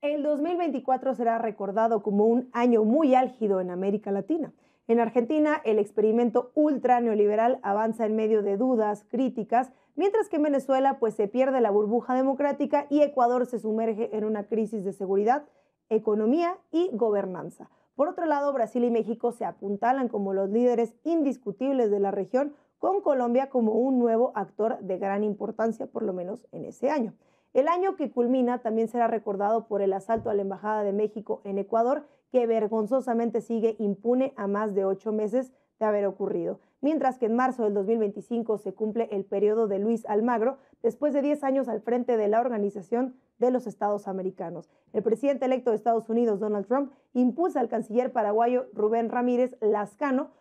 El 2024 será recordado como un año muy álgido en América Latina. En Argentina, el experimento ultra neoliberal avanza en medio de dudas, críticas, mientras que en Venezuela pues, se pierde la burbuja democrática y Ecuador se sumerge en una crisis de seguridad, economía y gobernanza. Por otro lado, Brasil y México se apuntalan como los líderes indiscutibles de la región, con Colombia como un nuevo actor de gran importancia, por lo menos en ese año. El año que culmina también será recordado por el asalto a la Embajada de México en Ecuador, que vergonzosamente sigue impune a más de 8 meses de haber ocurrido. Mientras que en marzo del 2025 se cumple el periodo de Luis Almagro, después de 10 años al frente de la Organización de los Estados Americanos. El presidente electo de Estados Unidos, Donald Trump, impulsa al canciller paraguayo Rubén Ramírez Lescano,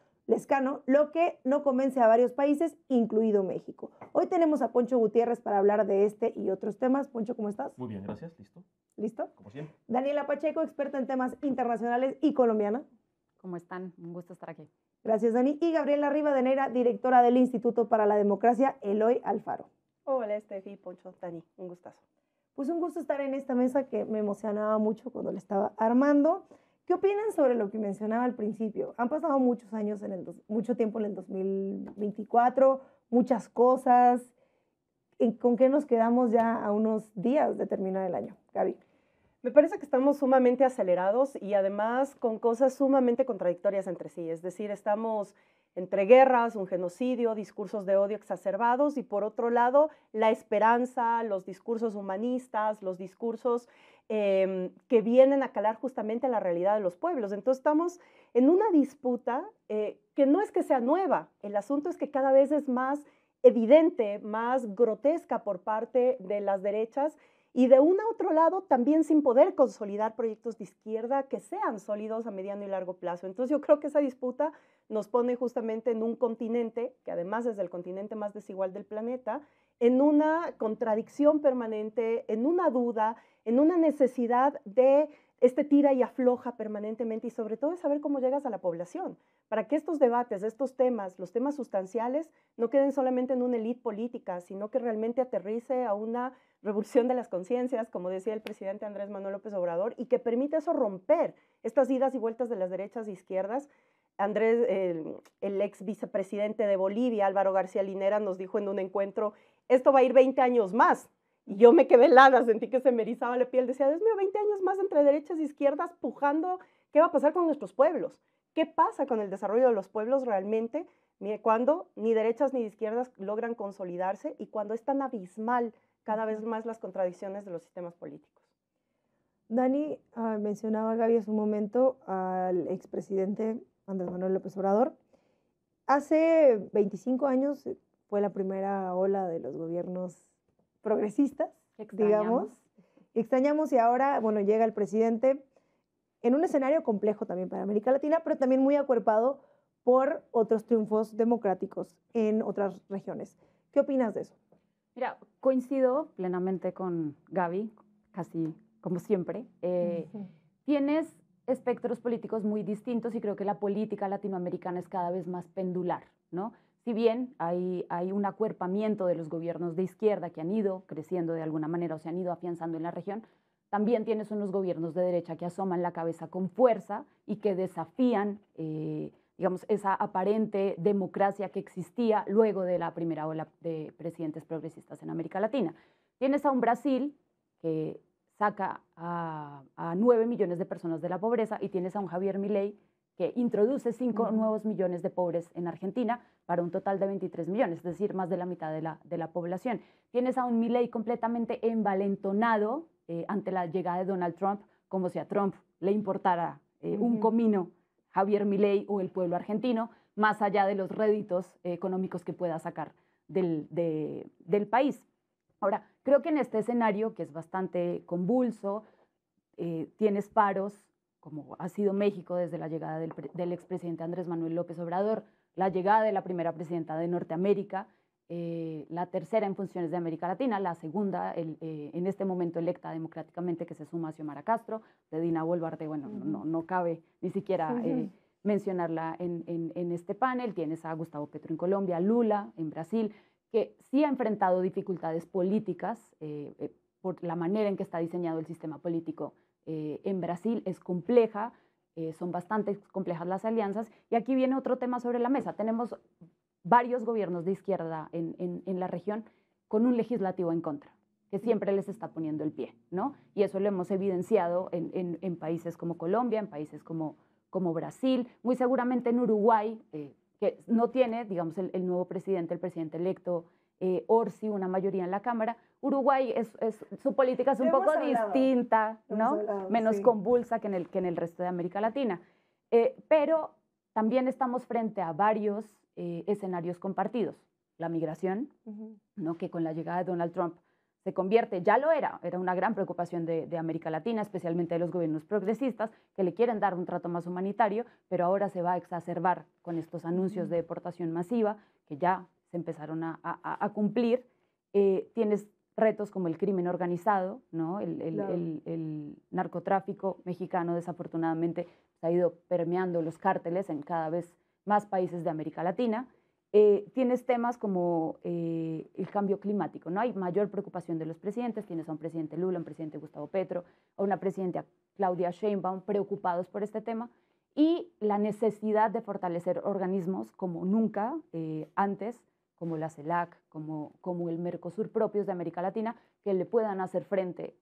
lo que no convence a varios países, incluido México. Hoy tenemos a Poncho Gutiérrez para hablar de este y otros temas. Poncho, ¿cómo estás? Muy bien, gracias. ¿Listo? ¿Listo? Como siempre. Daniela Pacheco, experta en temas internacionales y colombiana. ¿Cómo están? Un gusto estar aquí. Gracias, Dani. Y Gabriela Rivadeneira, directora del Instituto para la Democracia, Eloy Alfaro. Hola, Estefi, Poncho, Dani, un gustazo. Pues un gusto estar en esta mesa que me emocionaba mucho cuando la estaba armando. ¿Qué opinan sobre lo que mencionaba al principio? Han pasado muchos años, mucho tiempo en el 2024, muchas cosas. ¿Con qué nos quedamos ya a unos días de terminar el año? Gaby. Me parece que estamos sumamente acelerados y además con cosas sumamente contradictorias entre sí. Es decir, estamos entre guerras, un genocidio, discursos de odio exacerbados y por otro lado la esperanza, los discursos humanistas, los discursos que vienen a calar justamente la realidad de los pueblos. Entonces estamos en una disputa que no es que sea nueva, el asunto es que cada vez es más evidente, más grotesca por parte de las derechas y de un a otro lado también sin poder consolidar proyectos de izquierda que sean sólidos a mediano y largo plazo. Entonces yo creo que esa disputa nos pone justamente en un continente, que además es el continente más desigual del planeta, en una contradicción permanente, en una duda, en una necesidad de este tira y afloja permanentemente y sobre todo de saber cómo llegas a la población, para que estos debates, estos temas, los temas sustanciales, no queden solamente en una élite política, sino que realmente aterrice a una revolución de las conciencias, como decía el presidente Andrés Manuel López Obrador, y que permita eso romper estas idas y vueltas de las derechas e izquierdas. Andrés, el ex vicepresidente de Bolivia, Álvaro García Linera, nos dijo en un encuentro, esto va a ir 20 años más. Y yo me quedé helada, sentí que se me erizaba la piel. Decía, Dios mío, 20 años más entre derechas e izquierdas pujando. ¿Qué va a pasar con nuestros pueblos? ¿Qué pasa con el desarrollo de los pueblos realmente cuando ni derechas ni izquierdas logran consolidarse y cuando es tan abismal cada vez más las contradicciones de los sistemas políticos? Dani mencionaba, Gaby, hace un momento al expresidente Andrés Manuel López Obrador. Hace 25 años fue la primera ola de los gobiernos progresistas, digamos. Extrañamos y ahora, bueno, llega el presidente en un escenario complejo también para América Latina, pero también muy acuerpado por otros triunfos democráticos en otras regiones. ¿Qué opinas de eso? Mira, coincido plenamente con Gaby, casi como siempre. Tienes espectros políticos muy distintos y creo que la política latinoamericana es cada vez más pendular, ¿no? Si bien hay un acuerpamiento de los gobiernos de izquierda que han ido creciendo de alguna manera o se han ido afianzando en la región, también tienes unos gobiernos de derecha que asoman la cabeza con fuerza y que desafían, digamos, esa aparente democracia que existía luego de la primera ola de presidentes progresistas en América Latina. Tienes a un Brasil que saca a 9 millones de personas de la pobreza y tienes a un Javier Milei que introduce 5 nuevos millones de pobres en Argentina para un total de 23 millones, es decir, más de la mitad de la población. Tienes a un Milei completamente envalentonado ante la llegada de Donald Trump, como si a Trump le importara un comino Javier Milei o el pueblo argentino, más allá de los réditos económicos que pueda sacar del país. Ahora, creo que en este escenario, que es bastante convulso, tienes paros, como ha sido México desde la llegada del expresidente Andrés Manuel López Obrador, la llegada de la primera presidenta de Norteamérica, la tercera en funciones de América Latina, la segunda en este momento electa democráticamente que se suma a Xiomara Castro, de Dina Boluarte, bueno, no cabe ni siquiera mencionarla en este panel. Tienes a Gustavo Petro en Colombia, Lula en Brasil, que sí ha enfrentado dificultades políticas por la manera en que está diseñado el sistema político en Brasil, es compleja, son bastante complejas las alianzas. Y aquí viene otro tema sobre la mesa. Tenemos varios gobiernos de izquierda en la región con un legislativo en contra, que siempre les está poniendo el pie, ¿no? Y eso lo hemos evidenciado en países como Colombia, en países como Brasil, muy seguramente en Uruguay, que no tiene, digamos, el nuevo presidente, el presidente electo, Orsi, una mayoría en la Cámara. Uruguay, su política es un poco distinta, ¿no? Menos convulsa que en el resto de América Latina. Pero también estamos frente a varios escenarios compartidos. La migración, ¿no? Que con la llegada de Donald Trump se convierte, ya lo era una gran preocupación de América Latina, especialmente de los gobiernos progresistas, que le quieren dar un trato más humanitario, pero ahora se va a exacerbar con estos anuncios de deportación masiva, que ya se empezaron a cumplir. Tienes retos como el crimen organizado, ¿no? El narcotráfico mexicano, desafortunadamente, se ha ido permeando los cárteles en cada vez más países de América Latina. Tienes temas como el cambio climático, ¿no? Hay mayor preocupación de los presidentes, tienes a un presidente Lula, a un presidente Gustavo Petro, a una presidenta Claudia Sheinbaum preocupados por este tema, y la necesidad de fortalecer organismos como nunca antes, como la CELAC, como el Mercosur, propios de América Latina, que le puedan hacer frente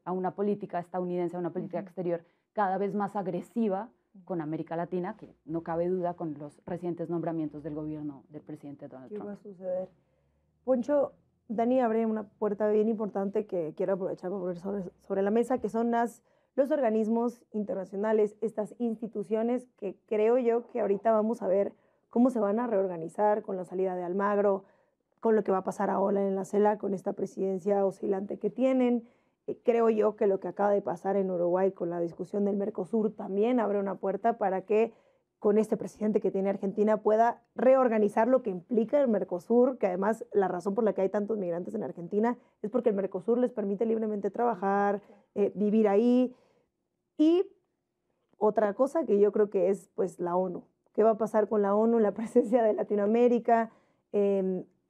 a una política estadounidense, a una política exterior cada vez más agresiva con América Latina, que no cabe duda con los recientes nombramientos del gobierno del presidente Donald Trump. ¿Qué va a suceder? Poncho, Dani abre una puerta bien importante que quiero aprovechar para poner sobre la mesa, que son los organismos internacionales, estas instituciones que creo yo que ahorita vamos a ver cómo se van a reorganizar con la salida de Almagro, con lo que va a pasar ahora en la CELAC, con esta presidencia oscilante que tienen. Creo yo que lo que acaba de pasar en Uruguay con la discusión del Mercosur también abre una puerta para que con este presidente que tiene Argentina pueda reorganizar lo que implica el Mercosur, que además la razón por la que hay tantos migrantes en Argentina es porque el Mercosur les permite libremente trabajar, vivir ahí. Y otra cosa que yo creo que es pues la ONU. ¿Qué va a pasar con la ONU, la presencia de Latinoamérica?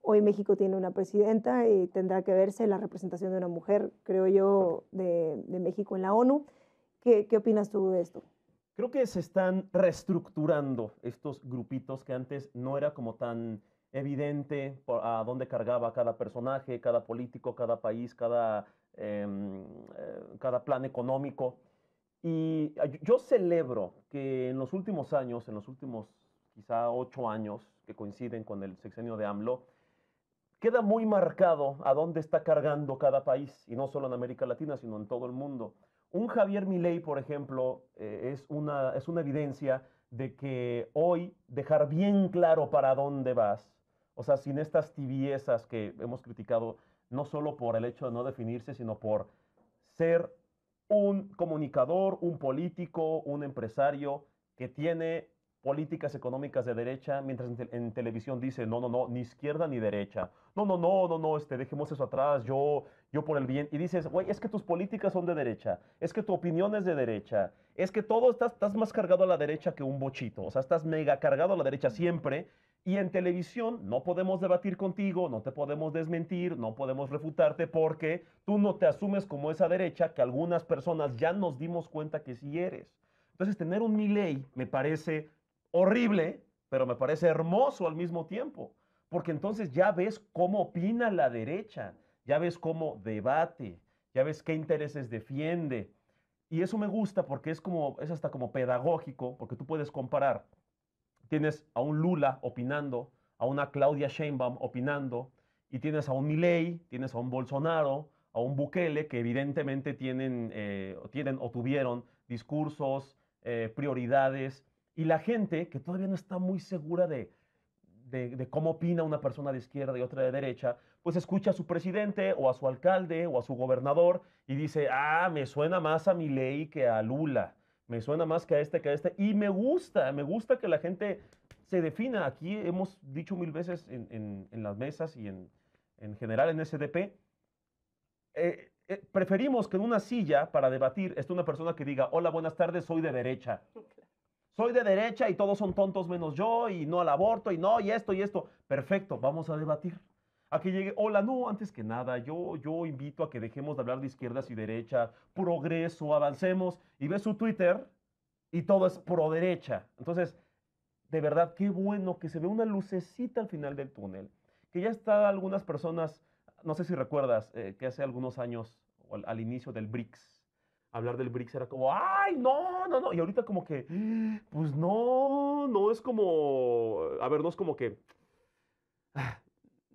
Hoy México tiene una presidenta y tendrá que verse la representación de una mujer, creo yo, de México en la ONU. ¿Qué opinas tú de esto? Creo que se están reestructurando estos grupitos que antes no era como tan evidente a dónde cargaba cada personaje, cada político, cada país, cada plan económico. Y yo celebro que en los últimos años, en los últimos quizá 8 años que coinciden con el sexenio de AMLO, queda muy marcado a dónde está cargando cada país, y no solo en América Latina, sino en todo el mundo. Un Javier Milei, por ejemplo, es una evidencia de que hoy dejar bien claro para dónde vas, o sea, sin estas tibiezas que hemos criticado, no solo por el hecho de no definirse, sino por ser un comunicador, un político, un empresario que tiene políticas económicas de derecha, mientras en televisión dice, no, ni izquierda ni derecha. No, dejemos eso atrás, yo por el bien. Y dices, güey, es que tus políticas son de derecha, es que tu opinión es de derecha, es que todo estás más cargado a la derecha que un bochito, o sea, estás mega cargado a la derecha siempre. Y en televisión no podemos debatir contigo, no te podemos desmentir, no podemos refutarte porque tú no te asumes como esa derecha que algunas personas ya nos dimos cuenta que sí eres. Entonces, tener un Milei me parece horrible, pero me parece hermoso al mismo tiempo, porque entonces ya ves cómo opina la derecha, ya ves cómo debate, ya ves qué intereses defiende. Y eso me gusta porque es hasta como pedagógico, porque tú puedes comparar. Tienes a un Lula opinando, a una Claudia Sheinbaum opinando, y tienes a un Milei, tienes a un Bolsonaro, a un Bukele, que evidentemente tienen o tuvieron discursos, prioridades, y la gente que todavía no está muy segura de cómo opina una persona de izquierda y otra de derecha, pues escucha a su presidente o a su alcalde o a su gobernador y dice, me suena más a Milei que a Lula. Me suena más que a este, y me gusta que la gente se defina. Aquí hemos dicho 1000 veces en las mesas y en general en SDP, preferimos que en una silla para debatir esté una persona que diga, hola, buenas tardes, soy de derecha. Soy de derecha y todos son tontos menos yo, y no al aborto, y no, y esto. Perfecto, vamos a debatir. a que llegue, hola, no, antes que nada, yo invito a que dejemos de hablar de izquierdas y derecha, progreso, avancemos, y ves su Twitter y todo es pro derecha. Entonces, de verdad, qué bueno que se ve una lucecita al final del túnel, que ya está algunas personas, no sé si recuerdas, que hace algunos años, o al inicio del BRICS, hablar del BRICS era como, ay, no, no, no, y ahorita como que, pues no, no es como, a ver, no es como que,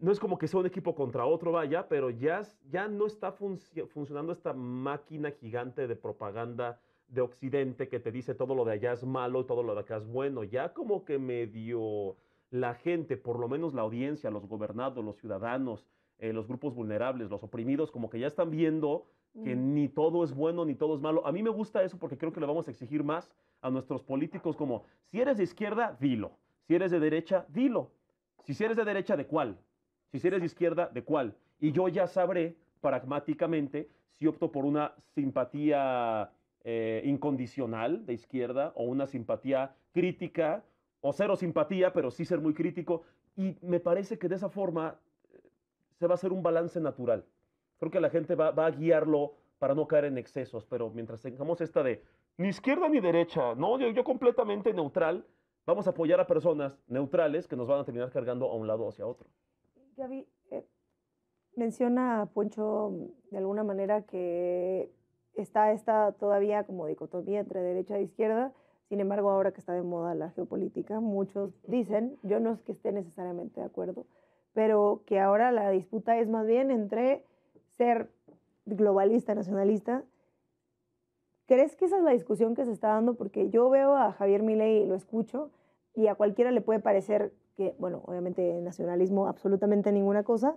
no es como que sea un equipo contra otro, vaya, pero ya no está funcionando esta máquina gigante de propaganda de Occidente que te dice todo lo de allá es malo y todo lo de acá es bueno. Ya como que medio la gente, por lo menos la audiencia, los gobernados, los ciudadanos, los grupos vulnerables, los oprimidos, como que ya están viendo que ni todo es bueno ni todo es malo. A mí me gusta eso porque creo que le vamos a exigir más a nuestros políticos como, si eres de izquierda, dilo. Si eres de derecha, dilo. Si eres de derecha, ¿de cuál? Si eres de izquierda, ¿de cuál? Y yo ya sabré pragmáticamente si opto por una simpatía incondicional de izquierda o una simpatía crítica o cero simpatía, pero sí ser muy crítico. Y me parece que de esa forma se va a hacer un balance natural. Creo que la gente va a guiarlo para no caer en excesos, pero mientras tengamos esta de ni izquierda ni derecha, no, yo completamente neutral, vamos a apoyar a personas neutrales que nos van a terminar cargando a un lado o hacia otro. Gaby, menciona Poncho de alguna manera que está esta todavía como dicotomía entre derecha e izquierda. Sin embargo, ahora que está de moda la geopolítica, muchos dicen, yo no es que esté necesariamente de acuerdo, pero que ahora la disputa es más bien entre ser globalista, nacionalista. ¿Crees que esa es la discusión que se está dando? Porque yo veo a Javier Milei y lo escucho, y a cualquiera le puede parecer que, bueno, obviamente nacionalismo absolutamente ninguna cosa,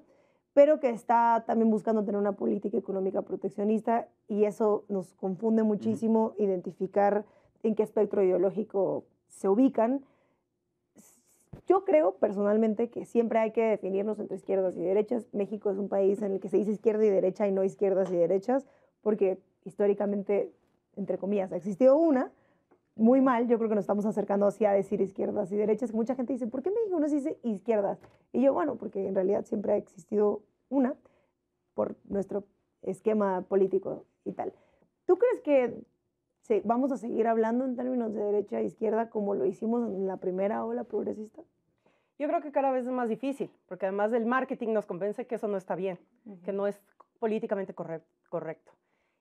pero que está también buscando tener una política económica proteccionista, y eso nos confunde muchísimo identificar en qué espectro ideológico se ubican. Yo creo personalmente que siempre hay que definirnos entre izquierdas y derechas. México es un país en el que se dice izquierda y derecha y no izquierdas y derechas, porque históricamente, entre comillas, ha existido una, muy mal. Yo creo que nos estamos acercando hacia decir izquierdas y derechas, que mucha gente dice, ¿por qué en México no se dice izquierdas? Y yo, bueno, porque en realidad siempre ha existido una por nuestro esquema político y tal. ¿Tú crees que vamos a seguir hablando en términos de derecha e izquierda como lo hicimos en la primera ola progresista? Yo creo que cada vez es más difícil, porque además del marketing nos convence que eso no está bien, que no es políticamente correcto.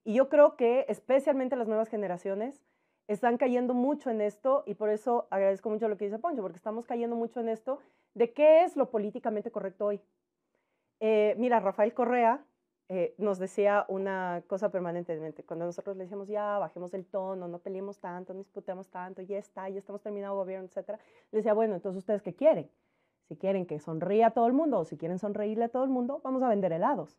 Y yo creo que especialmente las nuevas generaciones están cayendo mucho en esto, y por eso agradezco mucho lo que dice Poncho, porque estamos cayendo mucho en esto de qué es lo políticamente correcto hoy. Mira, Rafael Correa nos decía una cosa permanentemente, cuando nosotros le decíamos, ya, bajemos el tono, no peleemos tanto, no disputemos tanto, ya está, ya estamos terminando el gobierno, etc. Le decía, bueno, entonces, ¿ustedes qué quieren? Si quieren que sonríe a todo el mundo o si quieren sonreírle a todo el mundo, vamos a vender helados,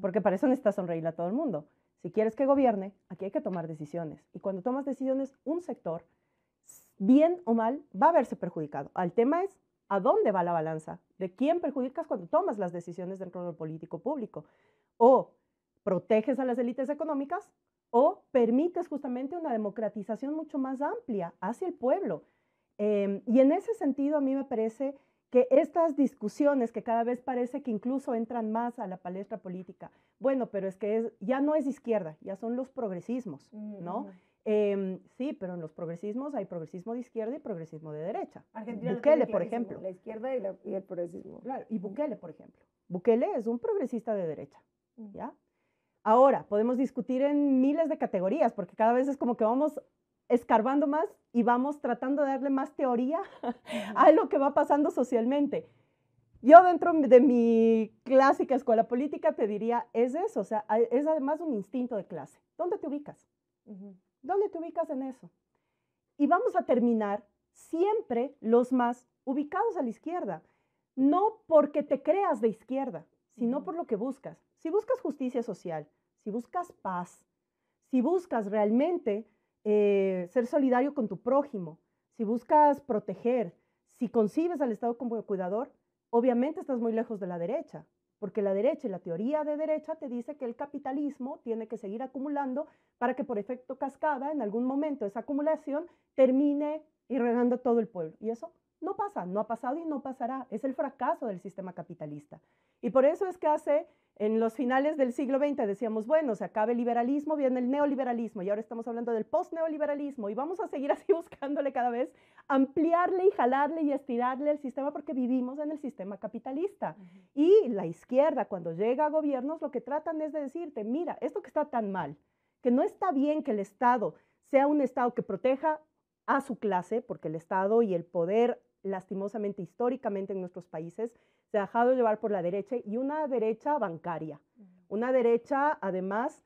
porque para eso necesitas sonreírle a todo el mundo. Si quieres que gobierne, aquí hay que tomar decisiones. Y cuando tomas decisiones, un sector, bien o mal, va a verse perjudicado. El tema es a dónde va la balanza, de quién perjudicas cuando tomas las decisiones dentro del político público. O proteges a las élites económicas o permites justamente una democratización mucho más amplia hacia el pueblo. Y en ese sentido a mí me parece que estas discusiones que cada vez parece que incluso entran más a la palestra política, bueno, pero es que ya no es izquierda, ya son los progresismos, ¿no? Sí, pero en los progresismos hay progresismo de izquierda y progresismo de derecha. Argentina Bukele, por ejemplo. La izquierda y el progresismo. Claro, y Bukele, por ejemplo. Bukele es un progresista de derecha, ¿ya? Ahora, podemos discutir en miles de categorías, porque cada vez es como que vamos escarbando más y vamos tratando de darle más teoría a lo que va pasando socialmente. Yo dentro de mi clásica escuela política te diría, es eso, o sea, es además un instinto de clase. ¿Dónde te ubicas? ¿Dónde te ubicas en eso? Y vamos a terminar siempre los más ubicados a la izquierda, no porque te creas de izquierda, sino por lo que buscas. Si buscas justicia social, si buscas paz, si buscas realmente ser solidario con tu prójimo, si buscas proteger, si concibes al Estado como cuidador, obviamente estás muy lejos de la derecha, porque la derecha y la teoría de derecha te dice que el capitalismo tiene que seguir acumulando para que por efecto cascada, en algún momento esa acumulación termine irrigando todo el pueblo. Y eso No pasa, no ha pasado y no pasará. Es el fracaso del sistema capitalista. Y por eso es que en los finales del siglo XX decíamos, bueno, se acaba el liberalismo, viene el neoliberalismo, y ahora estamos hablando del post-neoliberalismo, y vamos a seguir así buscándole cada vez, ampliarle y jalarle y estirarle el sistema porque vivimos en el sistema capitalista. Y la izquierda, cuando llega a gobiernos, lo que tratan es de decirte, mira, esto que está tan mal, que no está bien que el Estado sea un Estado que proteja a su clase, porque el Estado y el poder, lastimosamente, históricamente en nuestros países, se ha dejado llevar por la derecha y una derecha bancaria, una derecha, además,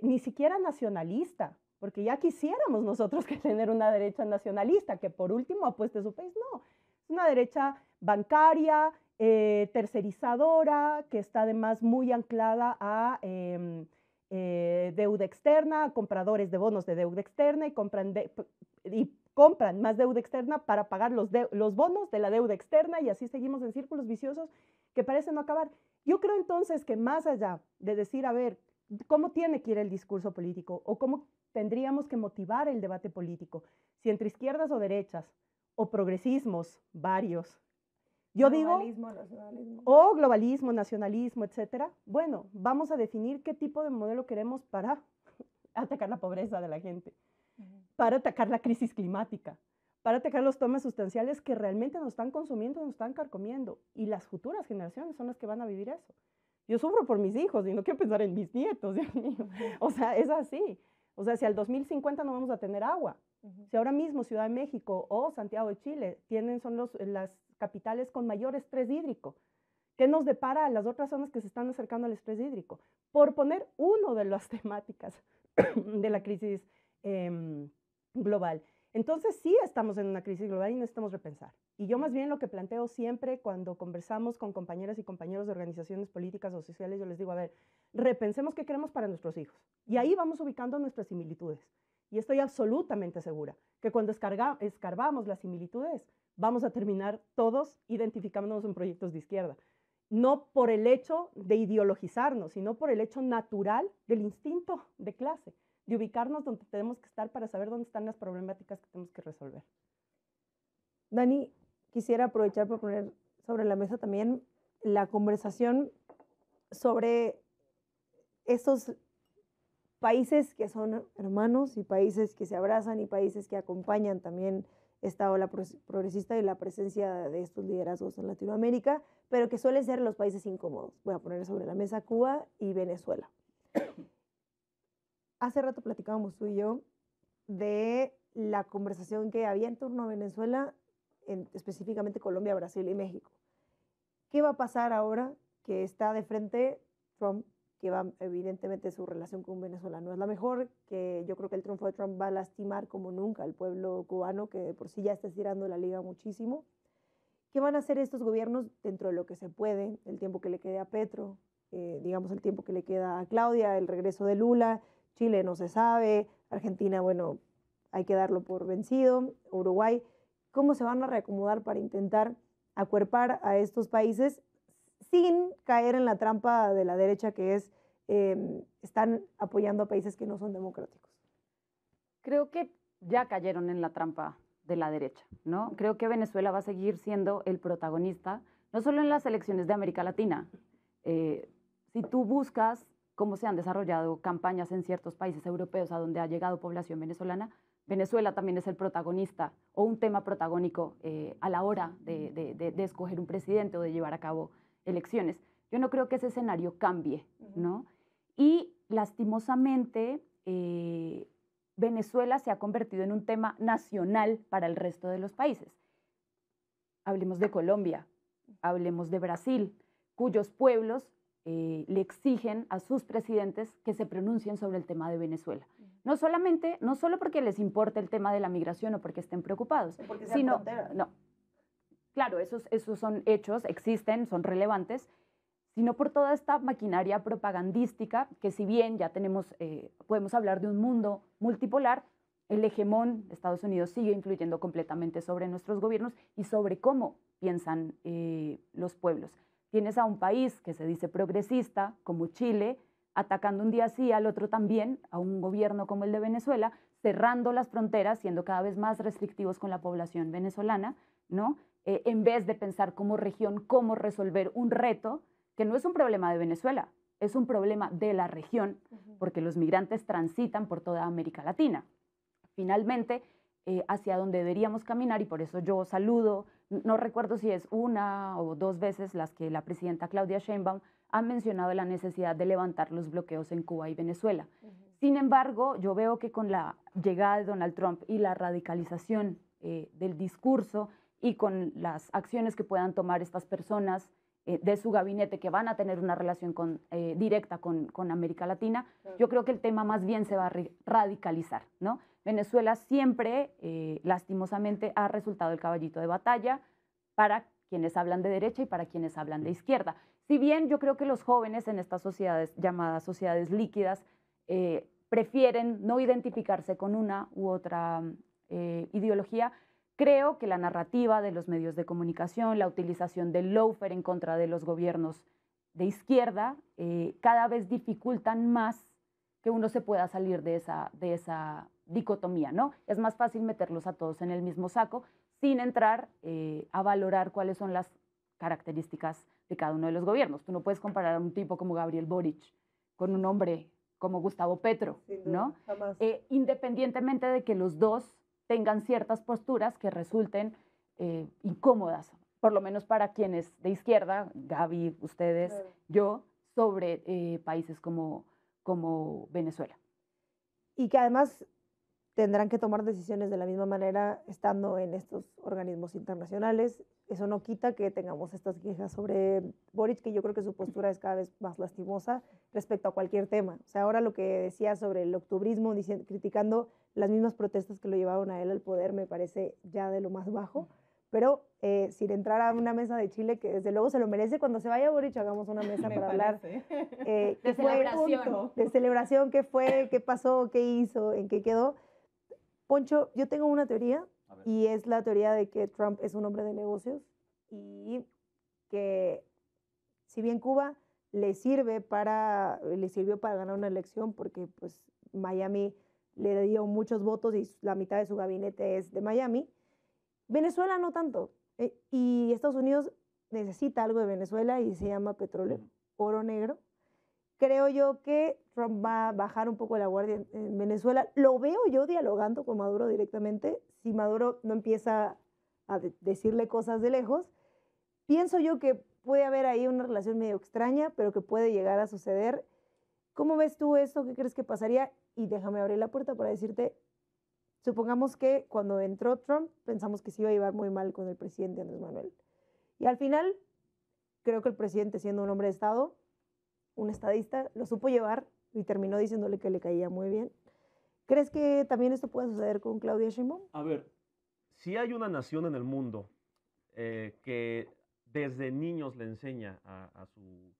ni siquiera nacionalista, porque ya quisiéramos nosotros que tener una derecha nacionalista, que por último apueste su país, no, es una derecha bancaria, tercerizadora, que está además muy anclada a deuda externa, a compradores de bonos de deuda externa y compran más deuda externa para pagar los bonos de la deuda externa y así seguimos en círculos viciosos que parecen no acabar. Yo creo entonces que más allá de decir, a ver, ¿cómo tiene que ir el discurso político o cómo tendríamos que motivar el debate político? Si entre izquierdas o derechas o progresismos varios, yo globalismo, digo, nacionalismo. o globalismo, nacionalismo, etcétera, bueno, vamos a definir qué tipo de modelo queremos para atacar la pobreza de la gente, para atacar la crisis climática, para atacar los temas sustanciales que realmente nos están consumiendo, nos están carcomiendo. Y las futuras generaciones son las que van a vivir eso. Yo sufro por mis hijos y no quiero pensar en mis nietos, Dios mío. O sea, es así. O sea, si al 2050 no vamos a tener agua, si ahora mismo Ciudad de México o Santiago de Chile son las capitales con mayor estrés hídrico, ¿qué nos depara a las otras zonas que se están acercando al estrés hídrico? Por poner una de las temáticas de la crisis global. Entonces sí estamos en una crisis global y necesitamos repensar. Y yo más bien lo que planteo siempre cuando conversamos con compañeras y compañeros de organizaciones políticas o sociales, yo les digo, a ver, repensemos qué queremos para nuestros hijos. Y ahí vamos ubicando nuestras similitudes. Y estoy absolutamente segura que cuando escarbamos las similitudes, vamos a terminar todos identificándonos en proyectos de izquierda. No por el hecho de ideologizarnos, sino por el hecho natural del instinto de clase, de ubicarnos donde tenemos que estar para saber dónde están las problemáticas que tenemos que resolver. Dani, quisiera aprovechar para poner sobre la mesa también la conversación sobre estos países que son hermanos y países que se abrazan y países que acompañan también esta ola progresista y la presencia de estos liderazgos en Latinoamérica, pero que suelen ser los países incómodos. Voy a poner sobre la mesa Cuba y Venezuela. Hace rato platicábamos tú y yo de la conversación que había en torno a Venezuela, específicamente Colombia, Brasil y México. ¿Qué va a pasar ahora que está de frente Trump, que evidentemente su relación con Venezuela no es la mejor, que yo creo que el triunfo de Trump va a lastimar como nunca al pueblo cubano, que de por sí ya está estirando la liga muchísimo? ¿Qué van a hacer estos gobiernos dentro de lo que se puede, el tiempo que le quede a Petro, digamos el tiempo que le queda a Claudia, el regreso de Lula? Chile no se sabe, Argentina, bueno, hay que darlo por vencido, Uruguay. ¿Cómo se van a reacomodar para intentar acuerpar a estos países sin caer en la trampa de la derecha que es, están apoyando a países que no son democráticos? Creo que ya cayeron en la trampa de la derecha, ¿no? Creo que Venezuela va a seguir siendo el protagonista, no solo en las elecciones de América Latina. Si tú buscas cómo se han desarrollado campañas en ciertos países europeos a donde ha llegado población venezolana, Venezuela también es el protagonista o un tema protagónico a la hora de escoger un presidente o de llevar a cabo elecciones. Yo no creo que ese escenario cambie, ¿no? Y lastimosamente Venezuela se ha convertido en un tema nacional para el resto de los países. Hablemos de Colombia, hablemos de Brasil, cuyos pueblos le exigen a sus presidentes que se pronuncien sobre el tema de Venezuela. No solo porque les importe el tema de la migración o porque estén preocupados, sino, no, claro, esos son hechos, existen, son relevantes, sino por toda esta maquinaria propagandística que si bien ya podemos hablar de un mundo multipolar, el hegemón de Estados Unidos sigue influyendo completamente sobre nuestros gobiernos y sobre cómo piensan los pueblos. Tienes a un país que se dice progresista, como Chile, atacando un día sí, al otro también, a un gobierno como el de Venezuela, cerrando las fronteras, siendo cada vez más restrictivos con la población venezolana, ¿no? en vez de pensar como región cómo resolver un reto que no es un problema de Venezuela, es un problema de la región, porque los migrantes transitan por toda América Latina. Finalmente, hacia donde deberíamos caminar, y por eso yo saludo, no recuerdo si es una o dos veces las que la presidenta Claudia Sheinbaum ha mencionado la necesidad de levantar los bloqueos en Cuba y Venezuela. Sin embargo, yo veo que con la llegada de Donald Trump y la radicalización del discurso y con las acciones que puedan tomar estas personas de su gabinete que van a tener una relación directa con América Latina, yo creo que el tema más bien se va a radicalizar, ¿no? Venezuela siempre, lastimosamente, ha resultado el caballito de batalla para quienes hablan de derecha y para quienes hablan de izquierda. Si bien yo creo que los jóvenes en estas sociedades llamadas sociedades líquidas prefieren no identificarse con una u otra ideología, creo que la narrativa de los medios de comunicación, la utilización del lawfare en contra de los gobiernos de izquierda, cada vez dificultan más que uno se pueda salir de esa dicotomía, ¿no? Es más fácil meterlos a todos en el mismo saco sin entrar a valorar cuáles son las características de cada uno de los gobiernos. Tú no puedes comparar a un tipo como Gabriel Boric con un hombre como Gustavo Petro, ¿no? Independientemente de que los dos tengan ciertas posturas que resulten incómodas, por lo menos para quienes de izquierda, Gaby, ustedes, yo, sobre países como Venezuela. Y que además tendrán que tomar decisiones de la misma manera estando en estos organismos internacionales. Eso no quita que tengamos estas quejas sobre Boric, que yo creo que su postura es cada vez más lastimosa respecto a cualquier tema. O sea, ahora lo que decía sobre el octubrismo, criticando las mismas protestas que lo llevaron a él al poder, me parece ya de lo más bajo. Pero sin entrar a una mesa de Chile, que desde luego se lo merece, cuando se vaya Boric hagamos una mesa para hablar de celebración. De celebración, qué fue, qué pasó, qué hizo, en qué quedó. Poncho, yo tengo una teoría y es la teoría de que Trump es un hombre de negocios y que si bien Cuba le sirvió para ganar una elección porque pues Miami le dio muchos votos y la mitad de su gabinete es de Miami, Venezuela no tanto. Y Estados Unidos necesita algo de Venezuela y se llama petróleo, oro negro. Creo yo que Trump va a bajar un poco la guardia en Venezuela. Lo veo yo dialogando con Maduro directamente. Si Maduro no empieza a decirle cosas de lejos, pienso yo que puede haber ahí una relación medio extraña, pero que puede llegar a suceder. ¿Cómo ves tú esto? ¿Qué crees que pasaría? Y déjame abrir la puerta para decirte, supongamos que cuando entró Trump pensamos que se iba a llevar muy mal con el presidente Andrés Manuel. Y al final, creo que el presidente, siendo un hombre de Estado, un estadista, lo supo llevar y terminó diciéndole que le caía muy bien. ¿Crees que también esto puede suceder con Claudia Sheinbaum? A ver, si hay una nación en el mundo que desde niños le enseña a su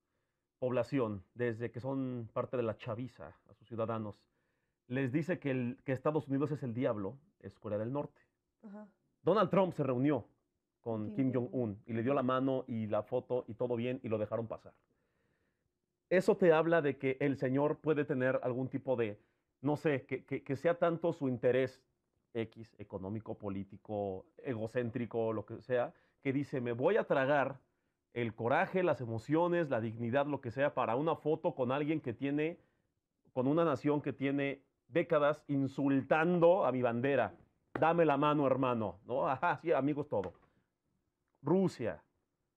población, desde que son parte de la chaviza, a sus ciudadanos, les dice que Estados Unidos es el diablo, es Corea del Norte. Ajá. Donald Trump se reunió con Kim Jong-un y le dio la mano y la foto y todo bien y lo dejaron pasar. Eso te habla de que el señor puede tener algún tipo de, no sé, que sea tanto su interés X, económico, político, egocéntrico, lo que sea, que dice, me voy a tragar el coraje, las emociones, la dignidad, lo que sea, para una foto con alguien que tiene, con una nación que tiene décadas insultando a mi bandera. Dame la mano, hermano, ¿no? Ajá, sí, amigos, todo. Rusia.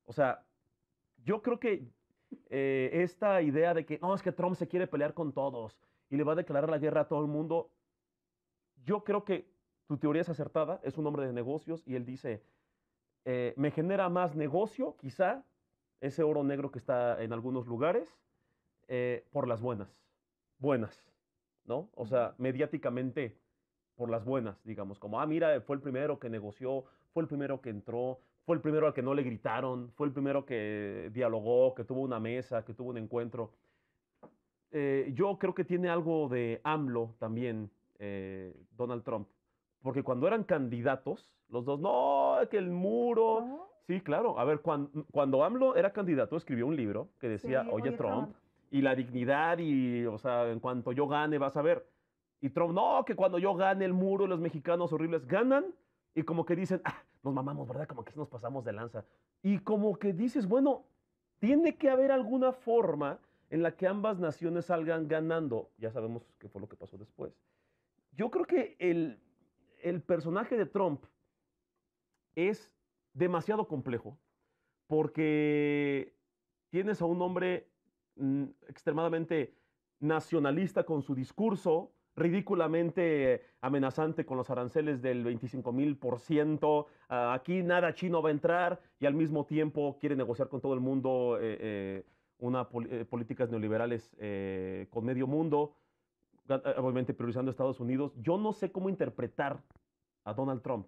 O sea, yo creo que esta idea de que, no, es que Trump se quiere pelear con todos y le va a declarar la guerra a todo el mundo, yo creo que tu teoría es acertada, es un hombre de negocios y él dice, me genera más negocio, quizá, ese oro negro que está en algunos lugares, por las buenas, ¿no? O sea, mediáticamente por las buenas, digamos, como, mira, fue el primero que negoció, fue el primero que entró, fue el primero al que no le gritaron, fue el primero que dialogó, que tuvo una mesa, que tuvo un encuentro. Yo creo que tiene algo de AMLO también, Donald Trump, porque cuando eran candidatos, los dos, no, que el muro... ¿Cómo? Sí, claro. A ver, cuando AMLO era candidato, escribió un libro que decía, sí, oye, Trump, y la dignidad, y, o sea, en cuanto yo gane, vas a ver. Y Trump, no, que cuando yo gane el muro, los mexicanos horribles ganan y como que dicen, nos mamamos, ¿verdad? Como que sí nos pasamos de lanza. Y como que dices, bueno, tiene que haber alguna forma en la que ambas naciones salgan ganando. Ya sabemos qué fue lo que pasó después. Yo creo que el personaje de Trump es demasiado complejo porque tienes a un hombre extremadamente nacionalista con su discurso, ridículamente amenazante con los aranceles del 25,000%, aquí nada chino va a entrar, y al mismo tiempo quiere negociar con todo el mundo políticas neoliberales con medio mundo, obviamente priorizando a Estados Unidos. Yo no sé cómo interpretar a Donald Trump,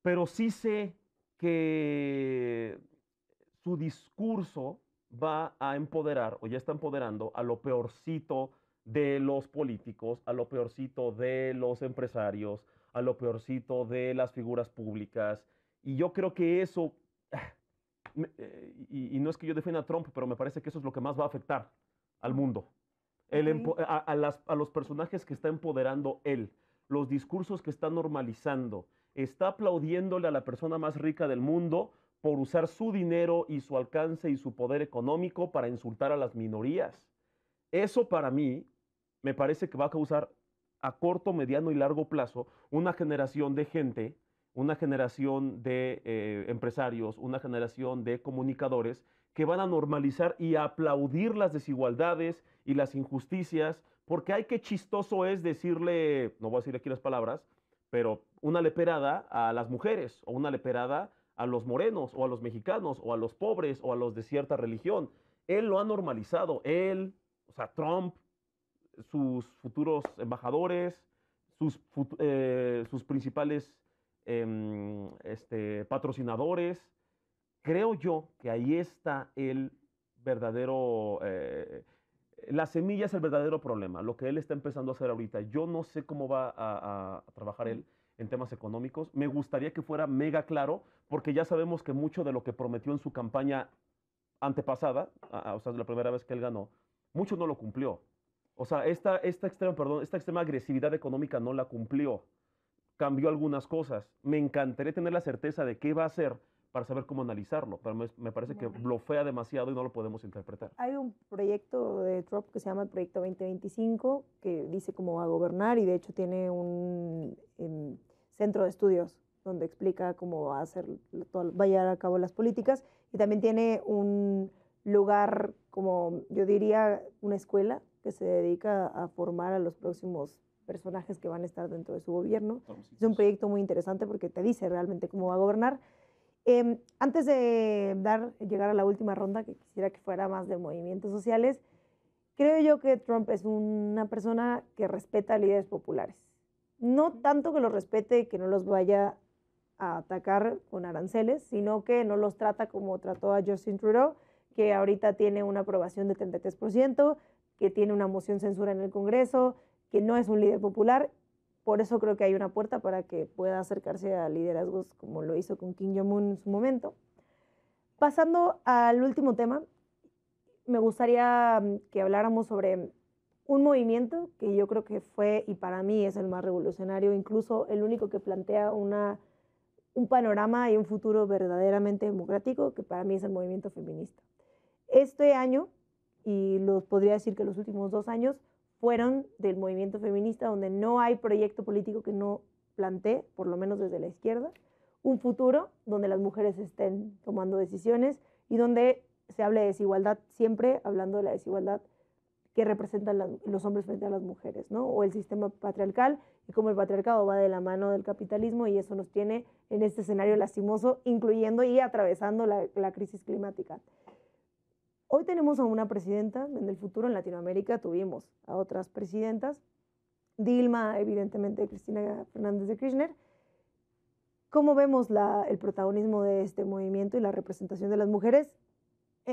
pero sí sé que su discurso va a empoderar, o ya está empoderando, a lo peorcito de los políticos, a lo peorcito de los empresarios, a lo peorcito de las figuras públicas. Y yo creo que eso, y no es que yo defienda a Trump, pero me parece que eso es lo que más va a afectar al mundo. A los personajes que está empoderando él, los discursos que está normalizando, está aplaudiéndole a la persona más rica del mundo por usar su dinero y su alcance y su poder económico para insultar a las minorías. Eso para mí me parece que va a causar a corto, mediano y largo plazo una generación de gente, una generación de empresarios, una generación de comunicadores que van a normalizar y a aplaudir las desigualdades y las injusticias, porque ay, qué chistoso es decirle, no voy a decir aquí las palabras, pero una leperada a las mujeres, o una leperada a los morenos, o a los mexicanos, o a los pobres, o a los de cierta religión. Él lo ha normalizado, él, o sea, Trump, sus futuros embajadores, sus principales patrocinadores. Creo yo que ahí está el verdadero, la semilla es el verdadero problema, lo que él está empezando a hacer ahorita. Yo no sé cómo va a trabajar él en temas económicos. Me gustaría que fuera mega claro, porque ya sabemos que mucho de lo que prometió en su campaña antepasada, o sea, la primera vez que él ganó, mucho no lo cumplió. O sea, esta extrema agresividad económica no la cumplió. Cambió algunas cosas. Me encantaría tener la certeza de qué va a hacer para saber cómo analizarlo, pero me parece que blofea demasiado y no lo podemos interpretar. Hay un proyecto de Trump que se llama el Proyecto 2025, que dice cómo va a gobernar, y de hecho tiene un centro de estudios donde explica cómo va a va a llevar a cabo las políticas, y también tiene un lugar, como yo diría, una escuela que se dedica a formar a los próximos personajes que van a estar dentro de su gobierno. Es un proyecto muy interesante porque te dice realmente cómo va a gobernar. Antes de llegar a la última ronda, que quisiera que fuera más de movimientos sociales, creo yo que Trump es una persona que respeta a líderes populares. No tanto que los respete y que no los vaya a atacar con aranceles, sino que no los trata como trató a Justin Trudeau, que ahorita tiene una aprobación de 33%, que tiene una moción censura en el Congreso, que no es un líder popular. Por eso creo que hay una puerta para que pueda acercarse a liderazgos como lo hizo con Kim Jong-un en su momento. Pasando al último tema, me gustaría que habláramos sobre un movimiento que yo creo que fue, y para mí es el más revolucionario, incluso el único que plantea un panorama y un futuro verdaderamente democrático, que para mí es el movimiento feminista. Este año, y podría decir que los últimos 2 años, fueron del movimiento feminista, donde no hay proyecto político que no plantee, por lo menos desde la izquierda, un futuro donde las mujeres estén tomando decisiones y donde se hable de desigualdad, siempre hablando de la desigualdad que representan los hombres frente a las mujeres, ¿no? O el sistema patriarcal, y cómo el patriarcado va de la mano del capitalismo, y eso nos tiene en este escenario lastimoso, incluyendo y atravesando la crisis climática. Hoy tenemos a una presidenta, en el futuro en Latinoamérica tuvimos a otras presidentas, Dilma, evidentemente Cristina Fernández de Kirchner. ¿Cómo vemos el protagonismo de este movimiento y la representación de las mujeres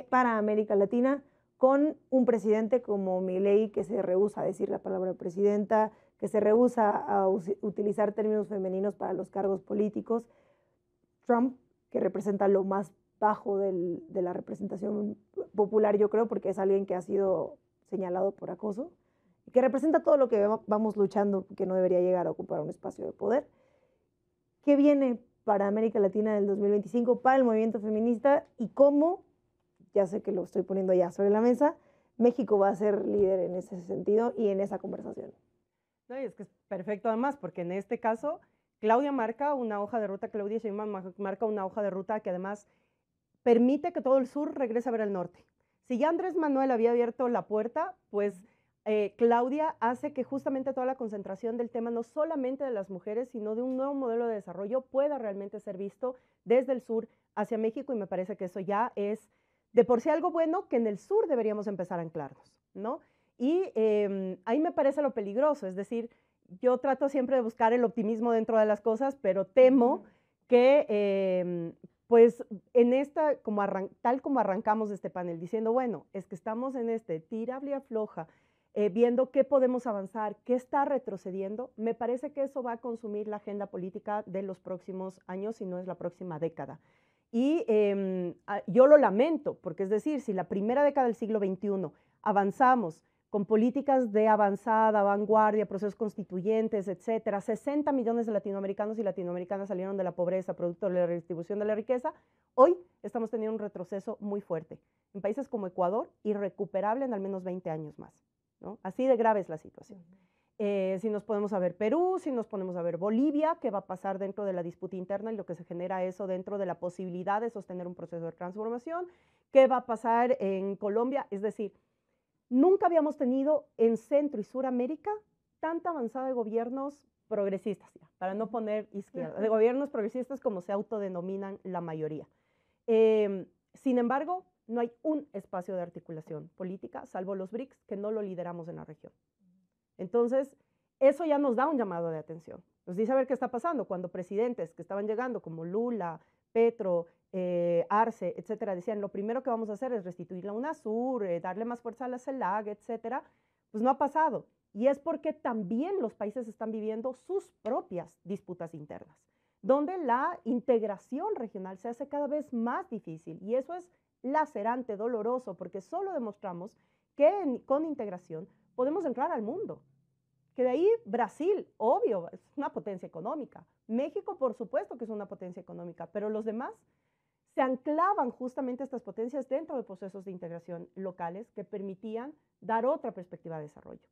para América Latina, con un presidente como Milei, que se rehúsa a decir la palabra presidenta, que se rehúsa a utilizar términos femeninos para los cargos políticos? Trump, que representa lo más bajo de la representación popular, yo creo, porque es alguien que ha sido señalado por acoso, y que representa todo lo que vamos luchando, que no debería llegar a ocupar un espacio de poder. ¿Qué viene para América Latina del 2025, para el movimiento feminista y cómo, ya sé que lo estoy poniendo ya sobre la mesa, México va a ser líder en ese sentido y en esa conversación? No, y es que es perfecto además, porque en este caso Claudia marca una hoja de ruta, Claudia Sheinbaum marca una hoja de ruta que además permite que todo el sur regrese a ver al norte. Si ya Andrés Manuel había abierto la puerta, pues Claudia hace que justamente toda la concentración del tema, no solamente de las mujeres, sino de un nuevo modelo de desarrollo, pueda realmente ser visto desde el sur hacia México, y me parece que eso ya es de por sí algo bueno que en el sur deberíamos empezar a anclarnos, ¿no? Y ahí me parece lo peligroso, es decir, yo trato siempre de buscar el optimismo dentro de las cosas, pero temo que pues en esta, tal como arrancamos este panel, diciendo, bueno, es que estamos en este tirable y afloja, viendo qué podemos avanzar, qué está retrocediendo, me parece que eso va a consumir la agenda política de los próximos años, si no es la próxima década. Y yo lo lamento, porque es decir, si la primera década del siglo XXI avanzamos con políticas de avanzada, vanguardia, procesos constituyentes, etcétera, 60 millones de latinoamericanos y latinoamericanas salieron de la pobreza producto de la redistribución de la riqueza, hoy estamos teniendo un retroceso muy fuerte. En países como Ecuador, irrecuperable en al menos 20 años más, ¿no? Así de grave es la situación. Si nos ponemos a ver Perú, si nos ponemos a ver Bolivia, qué va a pasar dentro de la disputa interna y lo que se genera eso dentro de la posibilidad de sostener un proceso de transformación, qué va a pasar en Colombia, es decir, nunca habíamos tenido en Centro y Suramérica tanta avanzada de gobiernos progresistas, ya, para no poner izquierda, de gobiernos progresistas como se autodenominan la mayoría. Sin embargo, no hay un espacio de articulación política, salvo los BRICS, que no lo lideramos en la región. Entonces, eso ya nos da un llamado de atención. Nos dice a ver qué está pasando cuando presidentes que estaban llegando, como Lula, Petro, Arce, etcétera, decían, lo primero que vamos a hacer es restituir la UNASUR, darle más fuerza a la CELAC, etcétera, pues no ha pasado. Y es porque también los países están viviendo sus propias disputas internas, donde la integración regional se hace cada vez más difícil. Y eso es lacerante, doloroso, porque solo demostramos que con integración podemos entrar al mundo. Que de ahí Brasil, obvio, es una potencia económica. México, por supuesto que es una potencia económica, pero los demás se anclaban justamente estas potencias dentro de procesos de integración locales que permitían dar otra perspectiva de desarrollo.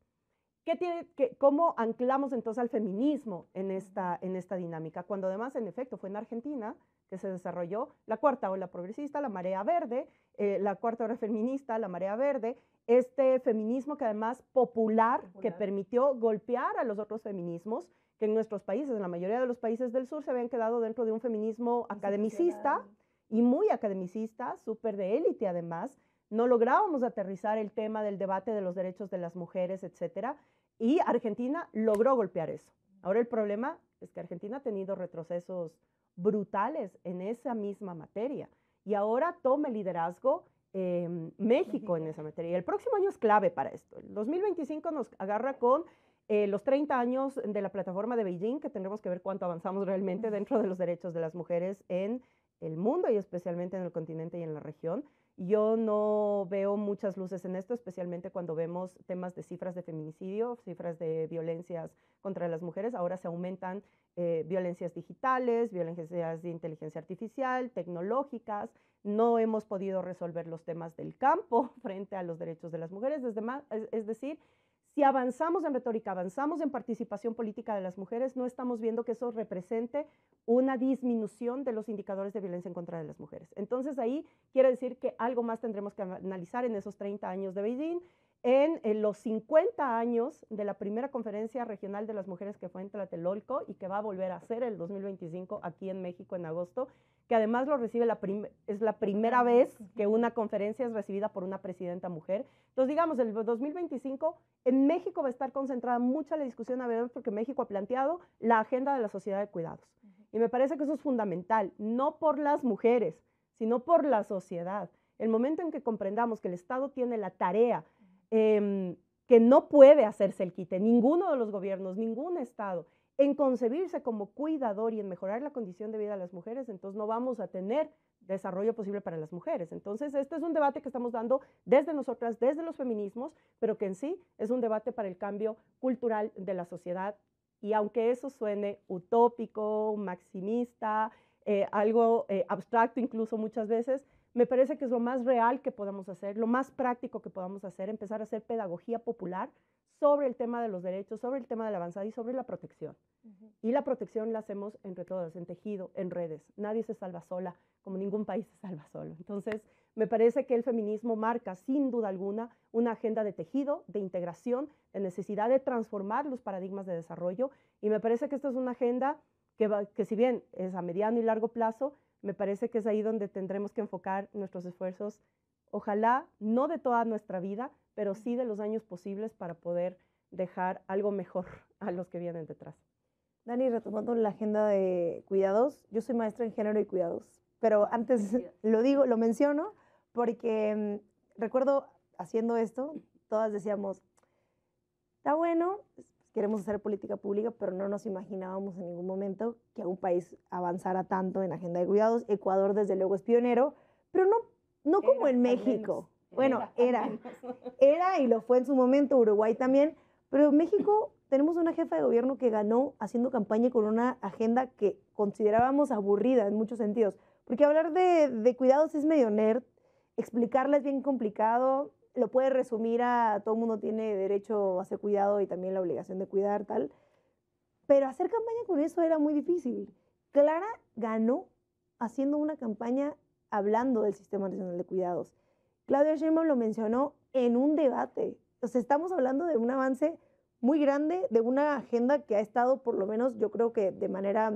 ¿Cómo anclamos entonces al feminismo en esta dinámica? Cuando además, en efecto, fue en Argentina que se desarrolló la cuarta ola progresista, la marea verde, la cuarta ola feminista, la marea verde, este feminismo que además popular, que permitió golpear a los otros feminismos, que en nuestros países, en la mayoría de los países del sur, se habían quedado dentro de un feminismo academicista y muy academicista, súper de élite además. No lográbamos aterrizar el tema del debate de los derechos de las mujeres, etcétera, y Argentina logró golpear eso. Ahora el problema es que Argentina ha tenido retrocesos brutales en esa misma materia y ahora toma el liderazgo México en esa materia. Y el próximo año es clave para esto. El 2025 nos agarra con los 30 años de la plataforma de Beijing, que tendremos que ver cuánto avanzamos realmente dentro de los derechos de las mujeres en el mundo y especialmente en el continente y en la región. Yo no veo muchas luces en esto, especialmente cuando vemos temas de cifras de feminicidio, cifras de violencias contra las mujeres. Ahora se aumentan violencias digitales, violencias de inteligencia artificial, tecnológicas. No hemos podido resolver los temas del campo frente a los derechos de las mujeres. Es decir, si avanzamos en retórica, avanzamos en participación política de las mujeres, no estamos viendo que eso represente una disminución de los indicadores de violencia en contra de las mujeres. Entonces ahí quiere decir que algo más tendremos que analizar en esos 30 años de Beijing, en los 50 años de la primera conferencia regional de las mujeres que fue en Tlatelolco y que va a volver a ser el 2025 aquí en México en agosto, que además lo recibe es la primera vez que una conferencia es recibida por una presidenta mujer. Entonces, digamos, el 2025 en México va a estar concentrada mucha la discusión, a ver, porque México ha planteado la agenda de la sociedad de cuidados. Y me parece que eso es fundamental, no por las mujeres, sino por la sociedad. El momento en que comprendamos que el Estado tiene la tarea que no puede hacerse el quite, ninguno de los gobiernos, ningún Estado, en concebirse como cuidador y en mejorar la condición de vida de las mujeres, entonces no vamos a tener desarrollo posible para las mujeres. Entonces, este es un debate que estamos dando desde nosotras, desde los feminismos, pero que en sí es un debate para el cambio cultural de la sociedad Y aunque eso suene utópico, maximista, algo abstracto incluso muchas veces, me parece que es lo más real que podamos hacer, lo más práctico que podamos hacer, empezar a hacer pedagogía popular sobre el tema de los derechos, sobre el tema de la avanzada y sobre la protección. Y la protección la hacemos entre todas, en tejido, en redes. Nadie se salva sola, como ningún país se salva solo. Entonces, me parece que el feminismo marca, sin duda alguna, una agenda de tejido, de integración, de necesidad de transformar los paradigmas de desarrollo. Y me parece que esta es una agenda que si bien es a mediano y largo plazo, me parece que es ahí donde tendremos que enfocar nuestros esfuerzos, ojalá no de toda nuestra vida, pero sí de los años posibles para poder dejar algo mejor a los que vienen detrás. Dani, retomando la agenda de cuidados, yo soy maestra en género y cuidados, pero antes lo menciono porque recuerdo haciendo esto, todas decíamos, está bueno, queremos hacer política pública, pero no nos imaginábamos en ningún momento que un país avanzara tanto en agenda de cuidados. Ecuador, desde luego, es pionero, pero no como en México. Bueno, era y lo fue en su momento, Uruguay también, pero en México tenemos una jefa de gobierno que ganó haciendo campaña con una agenda que considerábamos aburrida en muchos sentidos, porque hablar de cuidados es medio nerd, explicarla es bien complicado, lo puede resumir a todo el mundo tiene derecho a ser cuidado y también la obligación de cuidar, tal. Pero hacer campaña con eso era muy difícil. Clara ganó haciendo una campaña hablando del Sistema Nacional de Cuidados. Claudia Sheinbaum lo mencionó en un debate. Entonces estamos hablando de un avance muy grande, de una agenda que ha estado, por lo menos, yo creo que de manera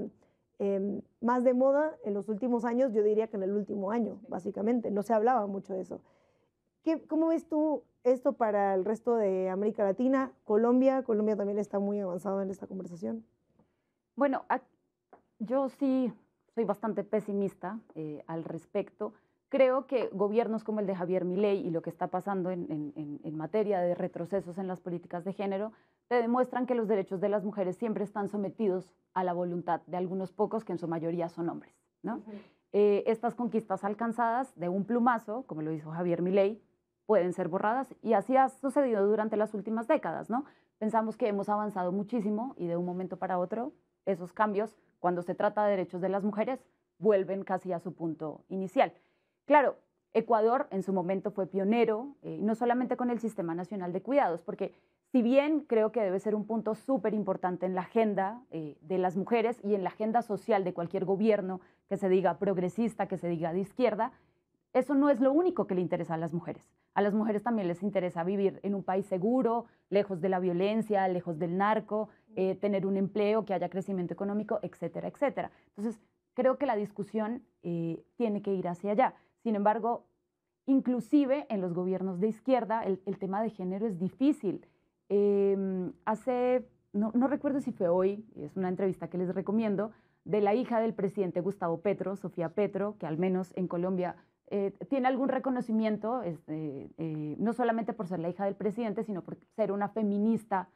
más de moda en los últimos años, yo diría que en el último año, básicamente. No se hablaba mucho de eso. ¿Cómo ves tú esto para el resto de América Latina? Colombia también está muy avanzado en esta conversación. Bueno, yo sí soy bastante pesimista al respecto. Creo que gobiernos como el de Javier Milei y lo que está pasando en materia de retrocesos en las políticas de género te demuestran que los derechos de las mujeres siempre están sometidos a la voluntad de algunos pocos que en su mayoría son hombres, ¿no? Estas conquistas alcanzadas de un plumazo, como lo hizo Javier Milei, pueden ser borradas y así ha sucedido durante las últimas décadas, ¿no? Pensamos que hemos avanzado muchísimo y de un momento para otro esos cambios, cuando se trata de derechos de las mujeres, vuelven casi a su punto inicial. Claro, Ecuador en su momento fue pionero, no solamente con el Sistema Nacional de Cuidados, porque si bien creo que debe ser un punto súper importante en la agenda de las mujeres y en la agenda social de cualquier gobierno que se diga progresista, que se diga de izquierda, eso no es lo único que le interesa a las mujeres. A las mujeres también les interesa vivir en un país seguro, lejos de la violencia, lejos del narco, tener un empleo, que haya crecimiento económico, etcétera, etcétera. Entonces, creo que la discusión tiene que ir hacia allá. Sin embargo, inclusive en los gobiernos de izquierda, el tema de género es difícil. No recuerdo si fue hoy, es una entrevista que les recomiendo, de la hija del presidente Gustavo Petro, Sofía Petro, que al menos en Colombia tiene algún reconocimiento, no solamente por ser la hija del presidente, sino por ser una feminista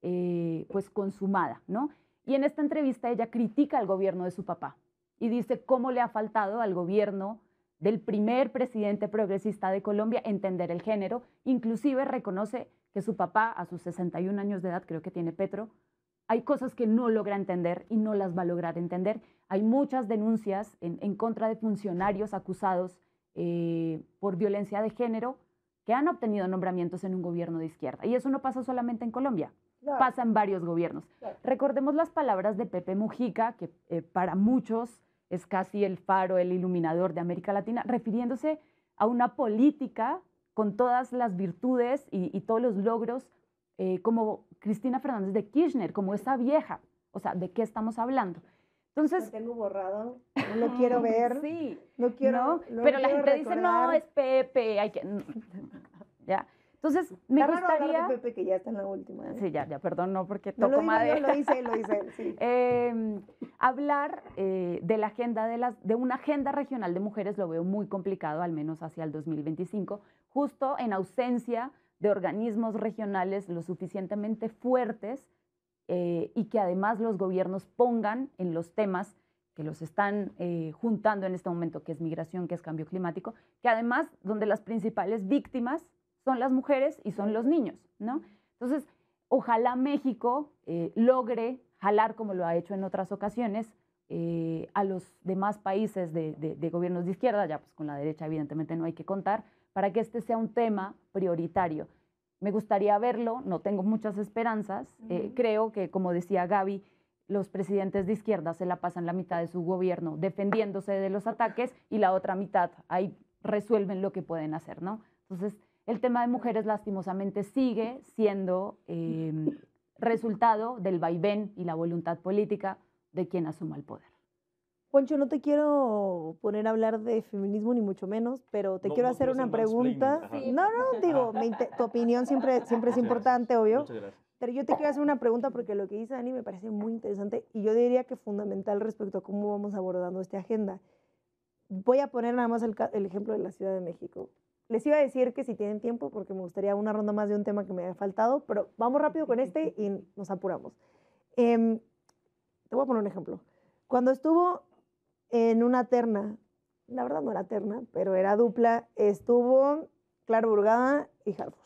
pues consumada, ¿no? Y en esta entrevista ella critica al gobierno de su papá y dice cómo le ha faltado al gobierno del primer presidente progresista de Colombia entender el género, inclusive reconoce que su papá a sus 61 años de edad, creo que tiene Petro, hay cosas que no logra entender y no las va a lograr entender. Hay muchas denuncias en contra de funcionarios acusados por violencia de género que han obtenido nombramientos en un gobierno de izquierda. Y eso no pasa solamente en Colombia, claro, pasa en varios gobiernos. Claro. Recordemos las palabras de Pepe Mujica, que para muchos es casi el faro, el iluminador de América Latina, refiriéndose a una política con todas las virtudes y todos los logros, como Cristina Fernández de Kirchner, como esa vieja. O sea, ¿de qué estamos hablando? Entonces, lo tengo borrado, no lo quiero ver. Sí, no quiero. ¿no? Pero la gente dice, no, es Pepe, hay que. Ya. Entonces, me está gustaría. Raro hablar de Pepe, que ya está en la última. Sí, ya, perdón, no, porque no toco madera. Lo dice él, sí. Hablar de la agenda de una agenda regional de mujeres lo veo muy complicado, al menos hacia el 2025, justo en ausencia de organismos regionales lo suficientemente fuertes y que además los gobiernos pongan en los temas que los están juntando en este momento, que es migración, que es cambio climático, que además donde las principales víctimas son las mujeres y son los niños, ¿no? Entonces, ojalá México logre jalar, como lo ha hecho en otras ocasiones, a los demás países de gobiernos de izquierda, ya pues con la derecha evidentemente no hay que contar, para que este sea un tema prioritario. Me gustaría verlo, no tengo muchas esperanzas. Creo que, como decía Gaby, los presidentes de izquierda se la pasan la mitad de su gobierno defendiéndose de los ataques y la otra mitad ahí resuelven lo que pueden hacer, ¿no? Entonces, el tema de mujeres lastimosamente sigue siendo resultado del vaivén y la voluntad política de quien asuma el poder. Juancho, no te quiero poner a hablar de feminismo ni mucho menos, pero te quiero hacer una pregunta. Sí. No, digo, tu opinión siempre es importante, obvio. Muchas gracias. Pero yo te quiero hacer una pregunta porque lo que dice Dani me parece muy interesante y yo diría que fundamental respecto a cómo vamos abordando esta agenda. Voy a poner nada más el ejemplo de la Ciudad de México. Les iba a decir que si tienen tiempo, porque me gustaría una ronda más de un tema que me había faltado, pero vamos rápido con este y nos apuramos. Te voy a poner un ejemplo. Cuando estuvo en una terna, la verdad no era terna, pero era dupla, estuvo Clara Burgada y Harfuch.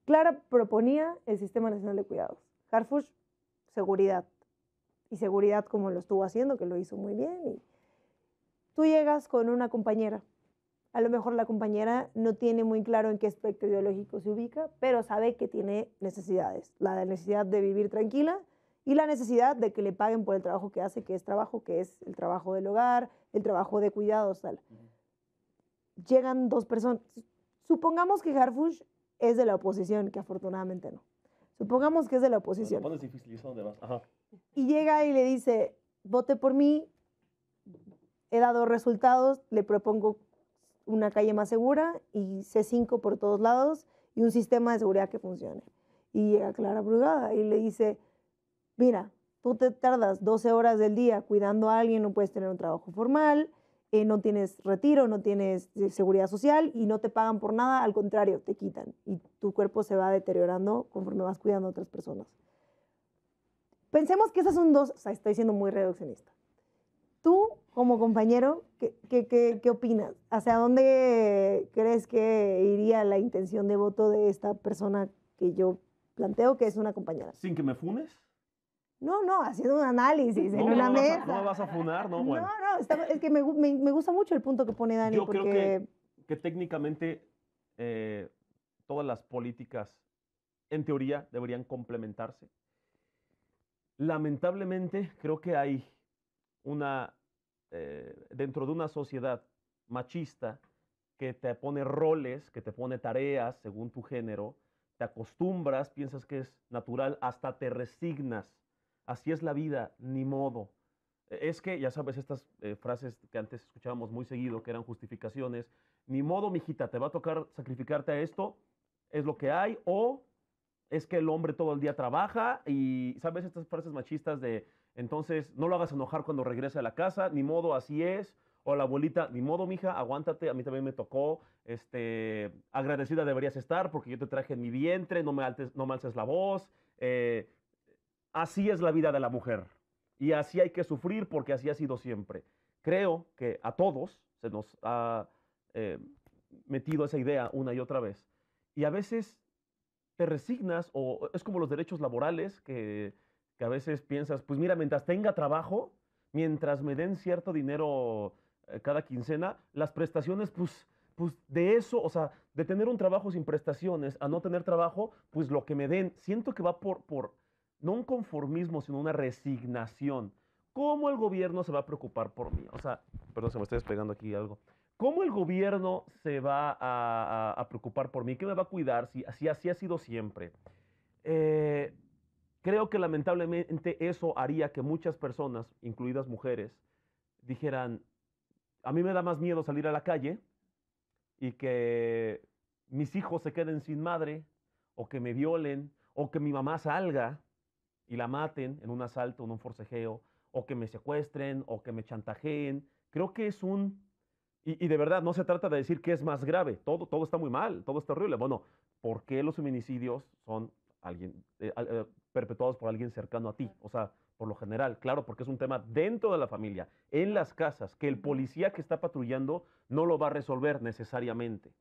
Clara proponía el Sistema Nacional de Cuidados. Harfuch, seguridad. Y seguridad como lo estuvo haciendo, que lo hizo muy bien. Y tú llegas con una compañera. A lo mejor la compañera no tiene muy claro en qué espectro ideológico se ubica, pero sabe que tiene necesidades. La necesidad de vivir tranquila y la necesidad de que le paguen por el trabajo que hace, que es el trabajo del hogar, el trabajo de cuidados, tal. Llegan dos personas. Supongamos que Harfuch es de la oposición, que afortunadamente no. Supongamos que es de la oposición. Pones difícil, ¿y dónde vas? Ajá. Y llega y le dice, vote por mí, he dado resultados, le propongo una calle más segura y C5 por todos lados y un sistema de seguridad que funcione. Y llega Clara Brugada y le dice, mira, tú te tardas 12 horas del día cuidando a alguien, no puedes tener un trabajo formal, no tienes retiro, no tienes seguridad social y no te pagan por nada, al contrario, te quitan y tu cuerpo se va deteriorando conforme vas cuidando a otras personas. Pensemos que esas son dos, o sea, estoy siendo muy reduccionista. Tú, como compañero, ¿qué opinas? ¿Hacia dónde crees que iría la intención de voto de esta persona que yo planteo, que es una compañera? ¿Sin que me funes? No, haciendo un análisis en una mesa. ¿No me vas a funar? No, bueno. Es que me gusta mucho el punto que pone Dani. Yo porque... creo que técnicamente todas las políticas, en teoría, deberían complementarse. Lamentablemente, creo que hay dentro de una sociedad machista que te pone roles, que te pone tareas según tu género, te acostumbras, piensas que es natural, hasta te resignas. Así es la vida, ni modo. Es que, ya sabes, estas frases que antes escuchábamos muy seguido, que eran justificaciones, ni modo, mijita, te va a tocar sacrificarte a esto, es lo que hay, o es que el hombre todo el día trabaja y, ¿sabes? Estas frases machistas de, entonces, no lo hagas enojar cuando regrese a la casa, ni modo, así es, o la abuelita, ni modo, mija, aguántate, a mí también me tocó, agradecida deberías estar porque yo te traje en mi vientre, no me alces la voz, así es la vida de la mujer y así hay que sufrir porque así ha sido siempre. Creo que a todos se nos ha metido esa idea una y otra vez y a veces te resignas o es como los derechos laborales que a veces piensas, pues mira, mientras tenga trabajo, mientras me den cierto dinero cada quincena, las prestaciones pues de eso, o sea, de tener un trabajo sin prestaciones a no tener trabajo, pues lo que me den, siento que va por no un conformismo, sino una resignación. ¿Cómo el gobierno se va a preocupar por mí? O sea, perdón, se me está despegando aquí algo. ¿Cómo el gobierno se va a preocupar por mí? ¿Qué me va a cuidar si así ha sido siempre? Creo que lamentablemente eso haría que muchas personas, incluidas mujeres, dijeran, a mí me da más miedo salir a la calle y que mis hijos se queden sin madre, o que me violen, o que mi mamá salga y la maten en un asalto, en un forcejeo, o que me secuestren, o que me chantajeen. Creo que es y de verdad no se trata de decir que es más grave, todo está muy mal, todo está horrible. Bueno, ¿por qué los feminicidios son perpetuados por alguien cercano a ti? O sea, por lo general, claro, porque es un tema dentro de la familia, en las casas, que el policía que está patrullando no lo va a resolver necesariamente.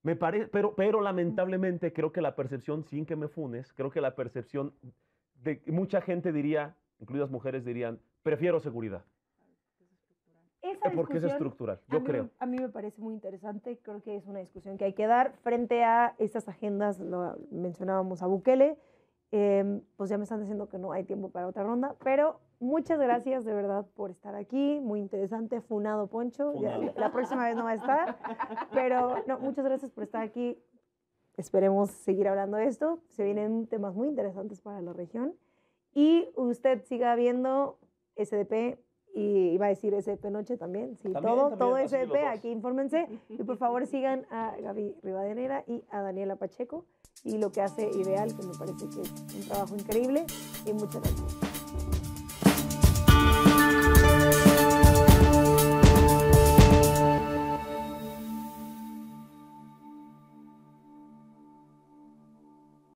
Pero lamentablemente creo que la percepción, sin que me funes, creo que la percepción mucha gente diría, incluidas mujeres dirían, prefiero seguridad. Porque es estructural, yo creo. A mí me parece muy interesante, creo que es una discusión que hay que dar frente a estas agendas, lo mencionábamos a Bukele, pues ya me están diciendo que no hay tiempo para otra ronda, pero muchas gracias de verdad por estar aquí, muy interesante, funado Poncho, Funado. Ya, la próxima vez no va a estar, pero no, muchas gracias por estar aquí, esperemos seguir hablando de esto, se vienen temas muy interesantes para la región y usted siga viendo SDP. Y iba a decir SDP Noche también, sí, todo así los SDP, dos. aquí infórmense y por favor sigan a Gaby Rivadeneira y a Daniela Pacheco y lo que hace Ideal, que me parece que es un trabajo increíble y muchas gracias.